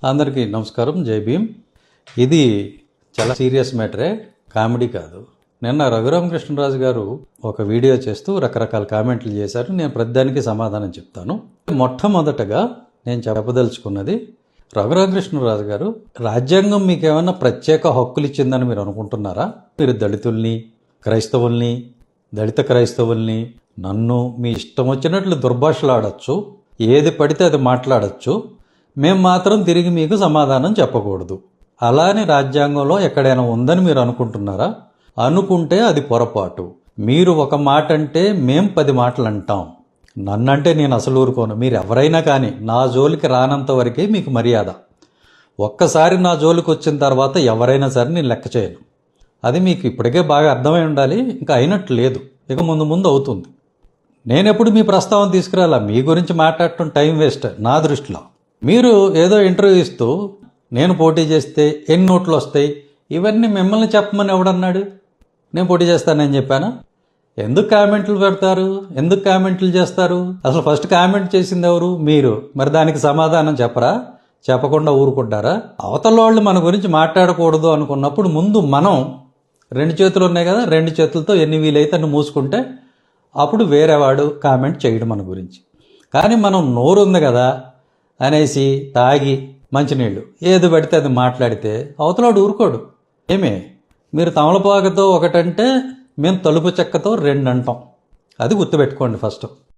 అందరికీ నమస్కారం. జై భీమ్. ఇది చాలా సీరియస్ మ్యాటరే, కామెడీ కాదు. నిన్న రఘురామకృష్ణరాజు గారు ఒక వీడియో చేస్తూ రకరకాల కామెంట్లు చేశారు. నేను ప్రతిదానికి సమాధానం చెప్తాను. మొట్టమొదటగా నేను చెప్పదలుచుకున్నది, రఘురామకృష్ణరాజు గారు, రాజ్యాంగం మీకు ఏమైనా ప్రత్యేక హక్కులు ఇచ్చిందని మీరు అనుకుంటున్నారా? మీరు దళితుల్ని, క్రైస్తవుల్ని, దళిత క్రైస్తవుల్ని, నన్ను మీ ఇష్టం వచ్చినట్లు దుర్భాషలాడచ్చు, ఏది పడితే అది మాట్లాడచ్చు, మేము మాత్రం తిరిగి మీకు సమాధానం చెప్పకూడదు. అలానే రాజ్యాంగంలో ఎక్కడైనా ఉందని మీరు అనుకుంటున్నారా? అనుకుంటే అది పొరపాటు. మీరు ఒక మాట అంటే మేం 10 మాటలు అంటాం. నన్నంటే నేను అసలు ఊరుకోను. మీరు ఎవరైనా కానీ నా జోలికి రానంత వరకే మీకు మర్యాద. ఒక్కసారి నా జోలికి వచ్చిన తర్వాత ఎవరైనా సరే నేను లెక్క చేయను. అది మీకు ఇప్పటికే బాగా అర్థమై ఉండాలి. ఇంకా అయినట్టు లేదు, ఇక ముందు ముందు అవుతుంది. నేనెప్పుడు మీ ప్రస్తావన తీసుకురాలా. మీ గురించి మాట్లాడటం టైం వేస్ట్ నా దృష్టిలో. మీరు ఏదో ఇంటర్వ్యూ ఇస్తూ నేను పోటీ చేస్తే ఎన్ని నోట్లు వస్తాయి, ఇవన్నీ మిమ్మల్ని చెప్పమని ఎవడన్నాడు? నేను పోటీ చేస్తానని చెప్పానా? ఎందుకు కామెంట్లు పెడతారు, ఎందుకు కామెంట్లు చేస్తారు? అసలు ఫస్ట్ కామెంట్ చేసింది ఎవరు? మీరు. మరి దానికి సమాధానం చెప్పరా? చెప్పకుండా ఊరుకుంటారా? అవతల వాళ్ళు మన గురించి మాట్లాడకూడదు అనుకున్నప్పుడు ముందు మనం 2 చేతులు ఉన్నాయి కదా, 2 చేతులతో ఎన్ని వీలైతే అన్ని మూసుకుంటే అప్పుడు వేరేవాడు కామెంట్ చేయడం మన గురించి. కానీ మనం నోరు ఉంది కదా అనేసి తాగి మంచినీళ్ళు ఏది పడితే అది మాట్లాడితే అవతలాడు ఊరుకోడు. ఏమే, మీరు తమలపాకుతో ఒకటంటే మేము తలుపు చెక్కతో 2 అంటాం. అది గుర్తుపెట్టుకోండి ఫస్ట్.